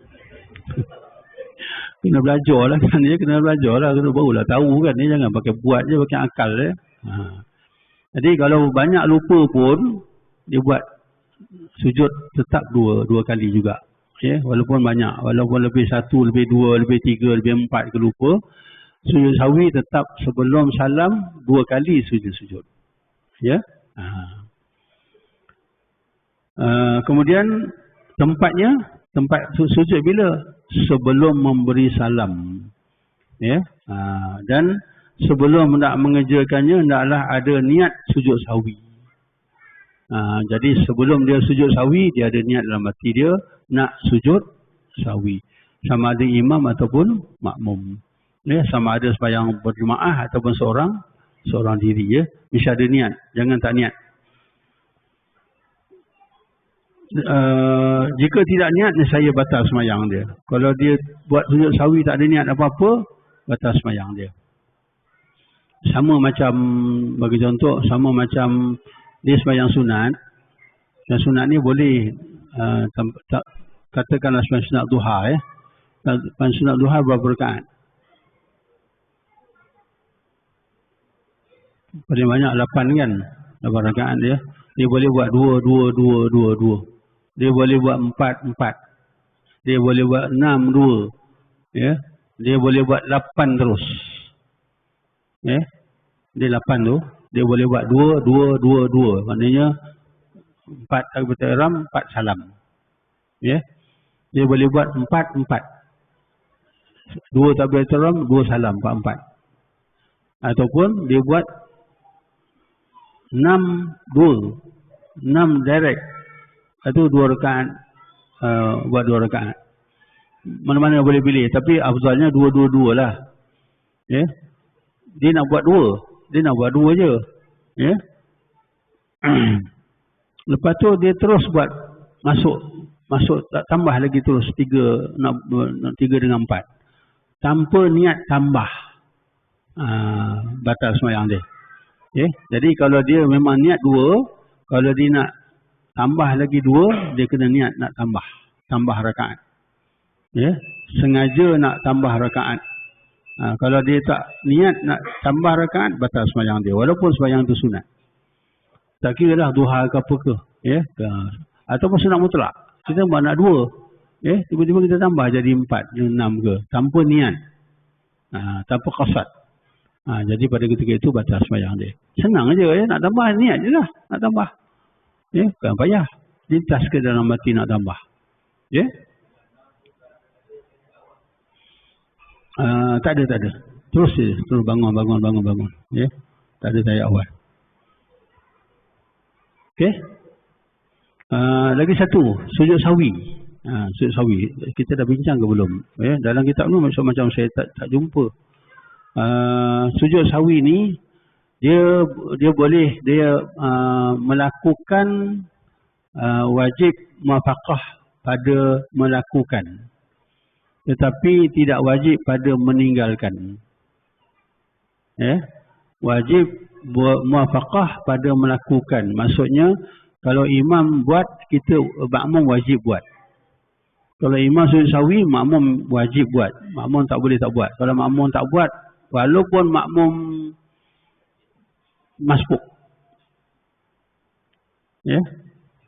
Kena belajar lah kan dia, kena belajar lah, kena barulah tahu kan ni, jangan pakai buat je, pakai akal dia. Jadi kalau banyak lupa pun dia buat sujud tetap 2 kali juga. Walaupun banyak, walaupun lebih 1, lebih 2, lebih 3, lebih 4 ke lupa, sujud sahwi tetap sebelum salam 2 kali sujud. Ya. Kemudian tempat sujud bila? Sebelum memberi salam. Dan sebelum nak mengerjakannya hendaklah ada niat sujud sahwi. Jadi sebelum dia sujud sahwi, dia ada niat dalam hati dia nak sujud sahwi. Sama ada imam ataupun makmum. Sama ada sembahyang berjemaah ataupun seorang diri ya. Mesti ada niat, jangan tak niat. Jika tidak niat, saya batal semayang dia. Kalau dia buat sujud sahwi tak ada niat apa-apa, batal semayang dia. Sama macam, bagi contoh, sama macam dia semayang sunat. Dan sunat ni boleh katakanlah semayang sunat duha ya. Semayang sunat duha berapa rakaat? Paling banyak 8 kan, 8 rakaat dia. Dia boleh buat 2. Dia boleh buat 4. Dia boleh buat 6, 2. Ya. Dia boleh buat 8 terus. Dia 8 tu, dia boleh buat 2, 2, 2, 2. Maknanya 4 takbiratul ihram, 4 salam. Dia boleh buat 4, 4. 2 takbiratul ihram, 2 salam, 4, 4. Ataupun dia buat 6, 2. 6 direct. Itu 2 rakaat. Buat 2 rakaat. Mana-mana boleh pilih. Tapi afdalnya 2, 2, 2 lah. Dia nak buat 2. Dia nak buat 2 je. Lepas tu dia terus buat masuk tambah lagi terus 3 dengan 4. Tanpa niat tambah. Batal sembahyang dia. Jadi kalau dia memang niat 2, kalau dia nak tambah lagi 2, dia kena niat nak tambah rakaat. Sengaja nak tambah rakaat. Kalau dia tak niat nak tambah rakaat, batal sembahyang dia. Walaupun sembahyang itu sunat. Tak kira dah duha ke apa ke. Ataupun sunat mutlak. Kita buat nak 2. Tiba-tiba kita tambah jadi 4, 6 ke. Tanpa niat. Tanpa qasad. Jadi pada ketika itu batal sembahyang dia. Senang aja nak tambah, niat je lah nak tambah. Bukan payah. Lintas ke dalam hati nak tambah. Tak ada. Terus bangun. Tak ada tayak awal. Lagi satu, sujud sawi. Sujud sawi. Kita dah bincang ke belum? Dalam kitab ni macam saya tak jumpa. Sujud sawi ni dia boleh melakukan wajib muwafaqah pada melakukan, tetapi tidak wajib pada meninggalkan. Wajib muwafaqah pada melakukan. Maksudnya kalau imam buat, kita makmum wajib buat. Kalau imam sujud sawi, makmum wajib buat. Makmum tak boleh tak buat. Kalau makmum tak buat, walaupun makmum masbuk.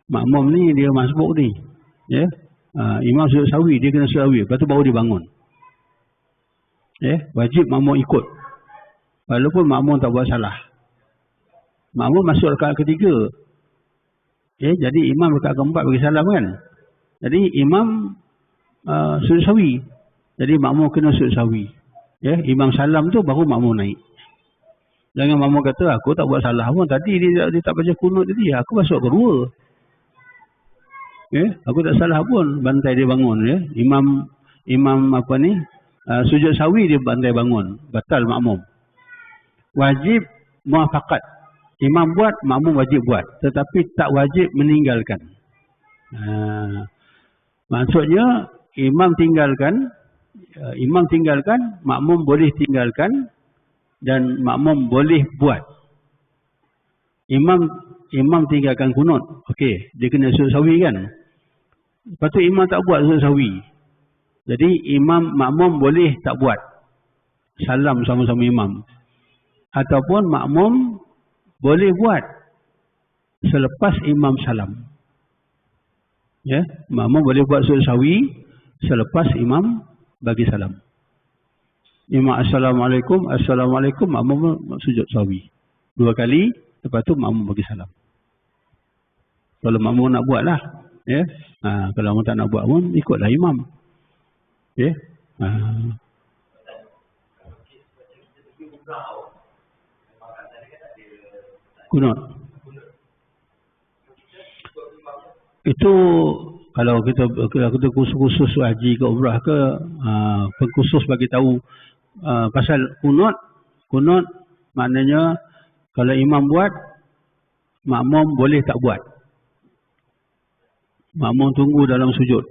Makmum ni dia masbuk ni. Imam sujud sawi, dia kena sujud sawi. Lepas tu baru dia bangun. Wajib makmum ikut. Walaupun makmum tak buat salah. Makmum masuk rakaat ketiga. Jadi imam rakaat keempat bagi salam kan. Jadi imam sujud sawi. Jadi makmum kena sujud sawi. Imam salam tu baru makmum naik. Jangan makmum kata aku tak buat salah pun. Tadi dia tak baca kunut tadi. Aku masuk kedua. Aku tak salah pun. Bantai dia bangun. Imam apa ni? Sujud sawi dia bantai bangun. Batal makmum. Wajib muwafaqat. Imam buat, makmum wajib buat. Tetapi tak wajib meninggalkan. Maksudnya imam tinggalkan, makmum boleh tinggalkan dan makmum boleh buat. Imam tinggalkan kunut. Okey, dia kena sujud sawi kan. Lepas tu imam tak buat sujud sawi. Jadi makmum boleh tak buat. Salam sama-sama imam. Ataupun makmum boleh buat selepas imam salam. Makmum boleh buat sujud sawi selepas imam bagi salam. Imam assalamualaikum, makmum sujud sawi 2 kali, lepas tu makmum bagi salam. Kalau makmum nak buat lah. Kalau makmum tak nak buat pun ikutlah imam. Kunut. Itu kalau kita khusus haji ke umrah ke, pengkhusus bagi tahu pasal kunut. Kunut maknanya kalau imam buat, makmum boleh tak buat. Makmum tunggu dalam sujud.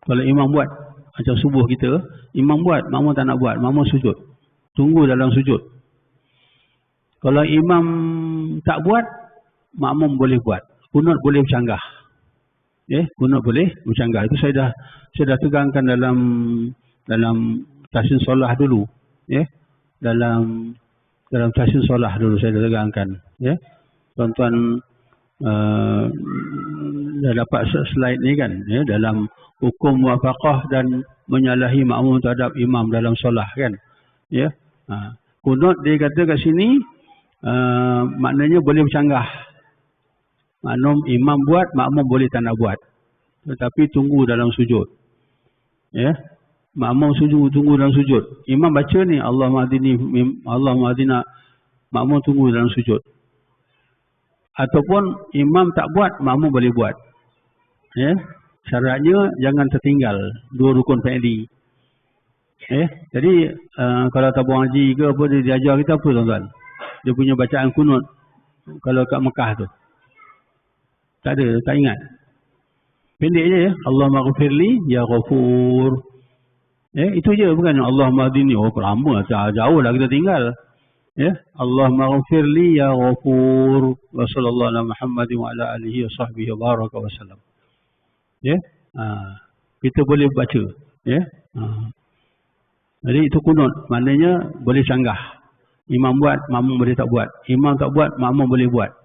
Kalau imam buat, macam subuh kita, imam buat, makmum tak nak buat, makmum sujud. Tunggu dalam sujud. Kalau imam tak buat, makmum boleh buat. Kunut boleh bercanggah. Kunut boleh bercanggah. Itu saya dah tegangkan dalam tahsin solah dulu. Dalam tahsin solah dulu saya dah tegangkan. Tuan-tuan dah dapat slide ni kan. Dalam hukum muwafaqah dan menyalahi makmum terhadap imam dalam solah kan. Kunut dia kata kat sini maknanya boleh bercanggah. Maklum imam buat, makmum boleh tak nak buat. Tetapi tunggu dalam sujud. Ya. Makmum tunggu dalam sujud. Imam baca ni Allahumma hadina, makmum tunggu dalam sujud. Ataupun imam tak buat, makmum boleh buat. Ya. Syaratnya jangan tertinggal 2 rukun fi'li. Jadi kalau tabung haji ke apa dia diajar kita apa tuan-tuan? Dia punya bacaan kunut kalau kat Mekah tu. Tak ada, tak ingat. Pendek je ya. Allahumma ghafirli ya ghafur. Itu je, bukan Allahumma hadini. Oh, lama jauh lah kita tinggal. Ya, Allahumma ghafirli ya ghafur. Wa sallallahu ala Muhammad wa ala alihi wa sahbihi wa baraka wa sallam. Ya. Kita boleh baca, ya. Jadi itu kunut, maknanya boleh canggah. Imam buat, makmum boleh tak buat. Imam tak buat, makmum boleh buat.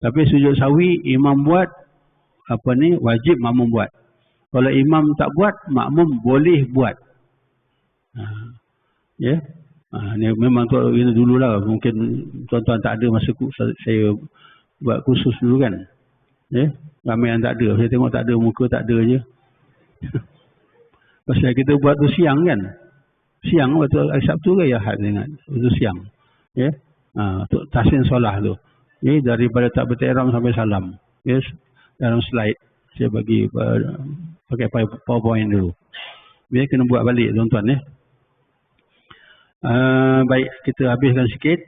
Tapi sujud sahwi imam buat, wajib makmum buat. Kalau imam tak buat, makmum boleh buat. Ya. Ni memang tu ini dululah, mungkin tuan-tuan tak ada masa saya buat kursus dulu kan. Ya. Ramai yang tak ada. Saya tengok tak ada, muka tak ada je. Pasal kita buat tu siang kan. Siang waktu Sabtu ke ya Ahad ingat. Itu siang. Ya. Untuk tahsin solah tu. Ya, daripada takbiratul ihram sampai salam. Yes, dalam slide saya bagi pakai PowerPoint dulu. Biar kena buat balik tuan-tuan ya. Baik, kita habiskan sikit.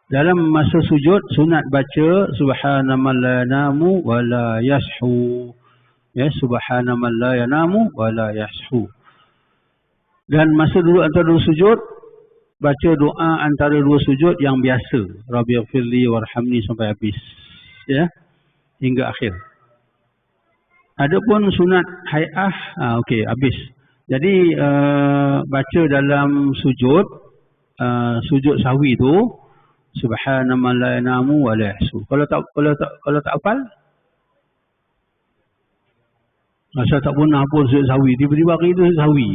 Dalam masa sujud sunat baca subhanaman la yanamu wa la yashu. Ya, subhanaman la yanamu wa la yashu. Dan masa dulu antara dua sujud baca doa antara dua sujud yang biasa. Rabbighfirli warhamni sampai habis. Ya. Hingga akhir. Adapun sunat hai'ah, okey, habis. Jadi baca dalam sujud sahwi tu subhanaman la yanamu wa la yahsu. Kalau tak hafal, masa tak pernah pun sujud sahwi, tiba-tiba hari tu sahwi.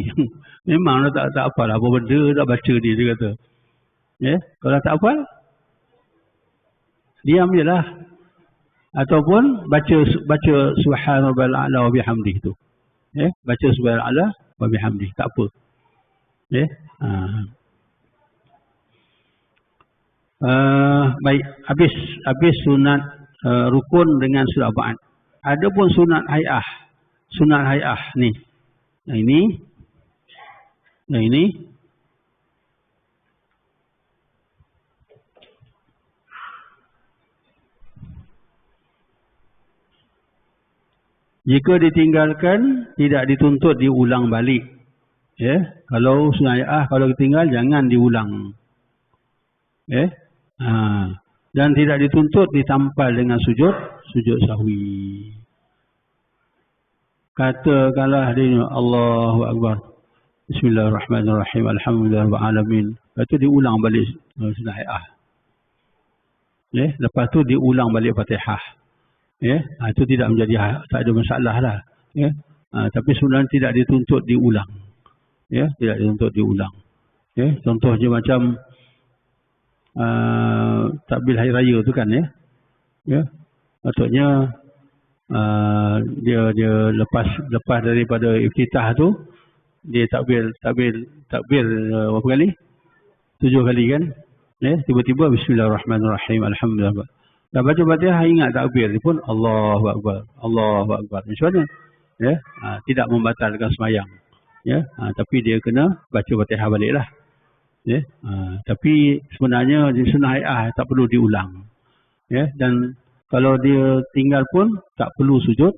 Memang tak hafal apa benda, tak baca dia kata. Ya, kalau tak hafal, diam je lah. Ataupun baca subhanallahil a'la wa bihamdih tu. Ya, baca subhanallahil a'la wa bihamdih, tak apa. Ya. Baik, habis sunat rukun dengan surah ba'ad. Adapun sunat hai'ah. Sunat hai'ah ni. Yang ini jika ditinggalkan tidak dituntut diulang balik. Ya, kalau sunat hai'ah kalau ditinggal jangan diulang. Ya. Dan tidak dituntut ditampal dengan sujud sahwi. Katakanlah dia Allahu Akbar. Bismillahirrahmanirrahim. Alhamdulillahirabbil alamin. Lepas tu diulang balik sunat hai'ah. Ya, lepas tu diulang balik Fatihah. Ya, itu tidak menjadi tak ada masalah lah. Ya. Tapi sebenarnya tidak dituntut diulang. Ya, tidak dituntut diulang. Ya, contohnya macam takbir hari raya tu kan ya. Ya. Maksudnya dia lepas daripada iftitah tu dia takbir berapa kali? 7 kali kan? Ya, tiba-tiba bismillahirrahmanirrahim alhamdulillah. Dah baca Fatihah ingat takbir dia pun Allahu Akbar. Allahu Akbar. Macam mana? Ya, tidak membatalkan sembahyang. Ya, tapi dia kena baca Fatihah baliklah. Ya, tapi sebenarnya di sunnah hai'ah tak perlu diulang. Ya, dan kalau dia tinggal pun tak perlu sujud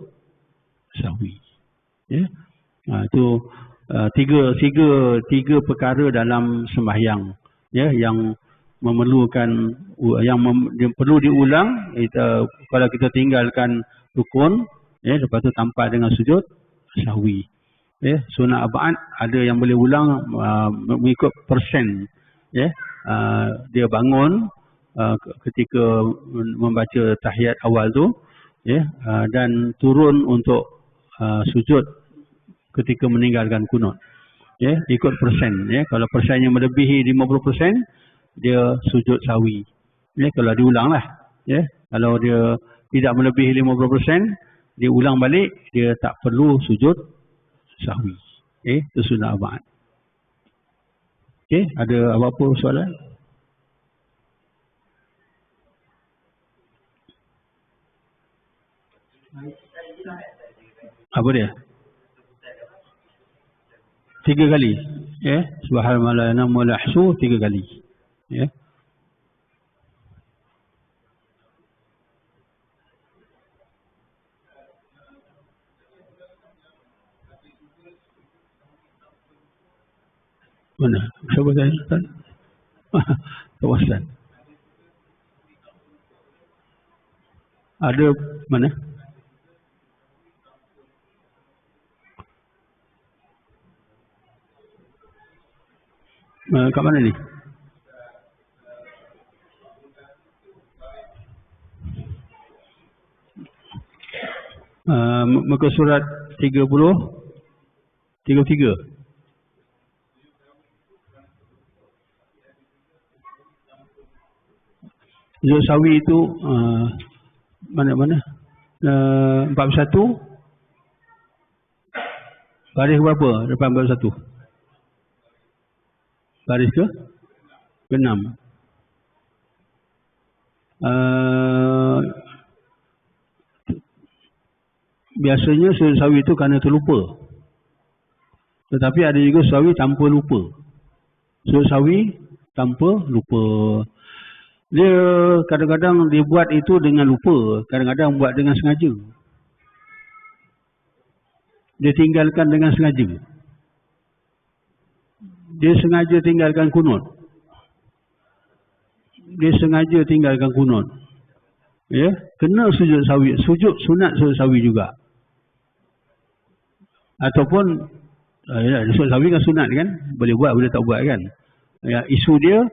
sahwi. Ya. Itu tiga perkara dalam sembahyang ya yang memerlukan perlu diulang. Kalau kita tinggalkan rukun ya, lepas tu tampal dengan sujud sahwi. Ya, sunat ba'ad ada yang boleh ulang mengikut persen. Ya, dia bangun ketika membaca tahiyat awal tu ya, dan turun untuk sujud ketika meninggalkan kunut. Ya, ikut persen. Ya, kalau persennya melebihi 50%, dia sujud sahwi. Ya, kalau diulanglah. Ya, kalau dia tidak melebihi 50%, dia ulang balik, dia tak perlu sujud sahwi. Itu sunat arba'at. Ada apa-apa soalan? Apa dia? 3 kali. Ya, subhanallah wa lahsu 3 kali. Ya. Mana? Siapa tanya? Kawasan. Ada mana? Kat mana ni? Muka surat 33. Sujud sahwi itu mana? 41. Baris berapa depan 41? Baris ke? Ke-6. Biasanya sujud sahwi itu kerana terlupa. Tetapi ada juga sahwi tanpa lupa. Sujud sahwi tanpa lupa. Dia kadang-kadang dia buat itu dengan lupa, kadang-kadang buat dengan sengaja. Dia tinggalkan dengan sengaja. Dia sengaja tinggalkan kunut. Dia sengaja tinggalkan kunut. Ya, kena sujud sahwi, sujud sunat sujud sahwi juga. Ataupun sujud sahwi kan sunat kan, boleh buat boleh tak buat kan. Ya, isu dia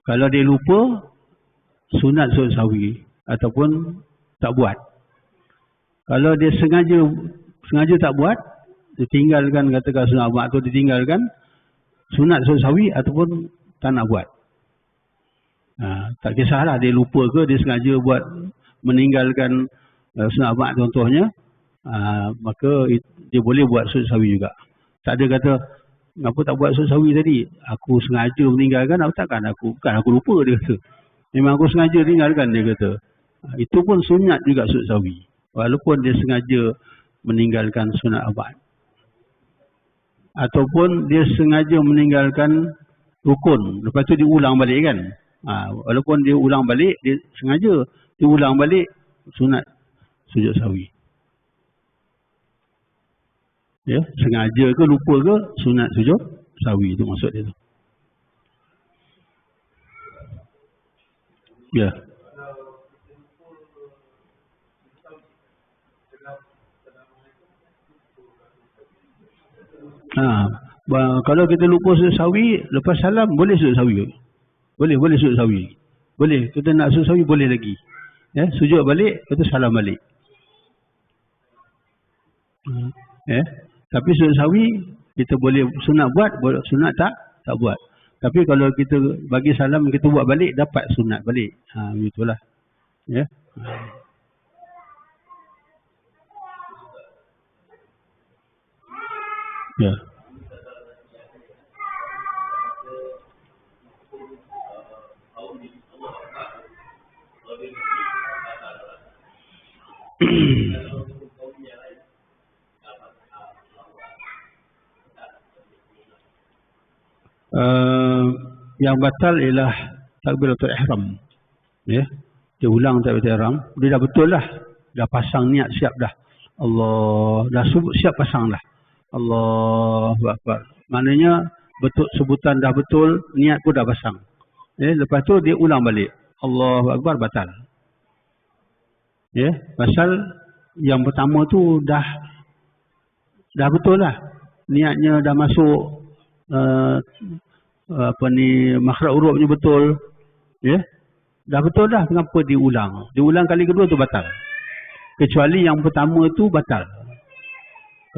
kalau dia lupa sunat sujud sahwi ataupun tak buat. Kalau dia sengaja tak buat, dia tinggalkan, katakan sunat arba'at tu ditinggalkan, sunat sujud sahwi ataupun tak nak buat. Tak kisahlah dia lupa ke dia sengaja buat meninggalkan sunat arba'at contohnya, maka dia boleh buat sujud sahwi juga. Tak ada kata kenapa tak buat sujud sahwi tadi, aku sengaja meninggalkan, bukan aku lupa, dia kata. Memang aku sengaja tinggalkan, dia kata. Itu pun sunat juga sujud sahwi. Walaupun dia sengaja meninggalkan sunat arba'at. Ataupun dia sengaja meninggalkan rukun. Lepas tu dia ulang balik kan. Walaupun dia ulang balik, dia sengaja dia ulang balik sunat sujud sahwi. Ya, sengaja ke lupa ke sunat sujud sahwi, itu maksud dia tu. Ya. Kalau kita lupa sujud sahwi, lepas salam boleh sujud sahwi. Boleh sujud sahwi. Boleh, kita nak sujud sahwi boleh lagi. Ya, sujud balik, kita salam balik. Ya. Tapi sujud sahwi kita boleh sunat buat, sunat tak buat. Tapi kalau kita bagi salam, kita buat balik, dapat sunat balik. Begitulah. Ya. Ya. Yang batal ialah takbiratul ihram. Ya, dia ulang takbiratul ihram, dia dah betul lah, dah pasang niat siap dah. Allah, dah siap pasang dah. Allahu Akbar. Maknanya betul, sebutan dah betul, niat pun dah pasang. Ya, lepas tu dia ulang balik. Allahu Akbar, batal. Ya, pasal yang pertama tu dah betul lah. Niatnya dah masuk makhraj hurufnya betul. Ya. Dah betul dah, kenapa diulang? Diulang kali kedua tu batal. Kecuali yang pertama tu batal.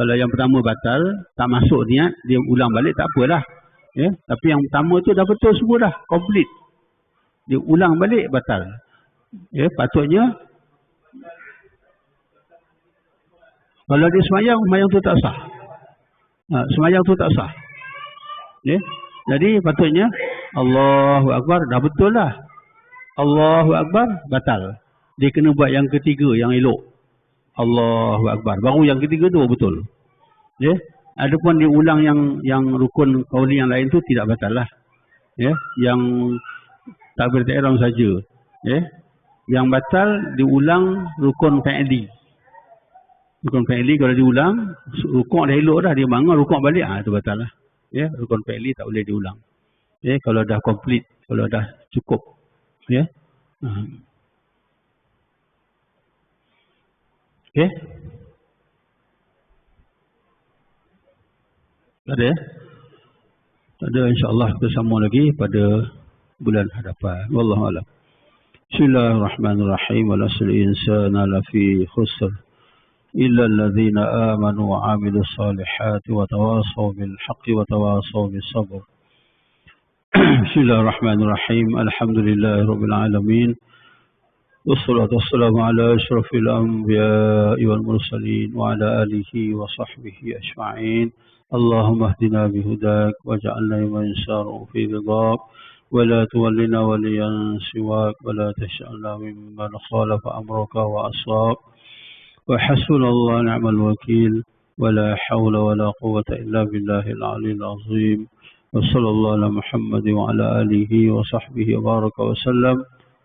Kalau yang pertama batal, tak masuk niat, dia ulang balik tak apalah. Ya, tapi yang pertama tu dah betul semua dah, complete. Dia ulang balik batal. Ya, patutnya kalau dia semayang tu tak sah. Semayang tu tak sah. Ya. Jadi patutnya Allahu Akbar dah betul lah. Allahu Akbar batal. Dia kena buat yang ketiga yang elok. Allahu Akbar. Baru yang ketiga tu betul. Ya. Adapun dia ulang yang rukun qauli yang lain tu tidak batal lah. Ya. Yang takbir ihram saja. Ya. Yang batal diulang rukun fi'li. Rukun fi'li kalau diulang, rukuk dah elok dah, dia bangun rukuk balik, itu batal lah. Ya, rukun fi'li tak boleh diulang. Ya, kalau dah complete, kalau dah cukup. Ya. Okey. Tak ada ya? Tak ada, insya-Allah kita sambung lagi pada bulan hadapan. Wallahu a'lam. Bismillahirrahmanirrahim. Wal 'asri insana lafi khusr. إلا الذين آمنوا وعملوا الصالحات وتواصوا بالحق وتواصوا بالصبر. بسم الله الرحمن الرحيم. الحمد لله رب العالمين والصلاة والسلام على أشرف الأنبياء والمرسلين وعلى آله وصحبه أجمعين. اللهم اهدنا بهداك واجعلنا ممن يسار في رضاك ولا تولنا وليا سواك ولا تجعلنا ممن خالف أمرك وعصاك وحسبنا الله نعم الوكيل ولا حول ولا قوة إلا بالله العلي العظيم وصلى الله على محمد وعلى آله وصحبه وبارك وسلم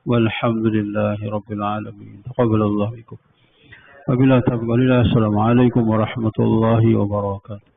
والحمد لله رب العالمين. تقبل الله منكم وبلا تقبل الله. السلام عليكم ورحمة الله وبركاته.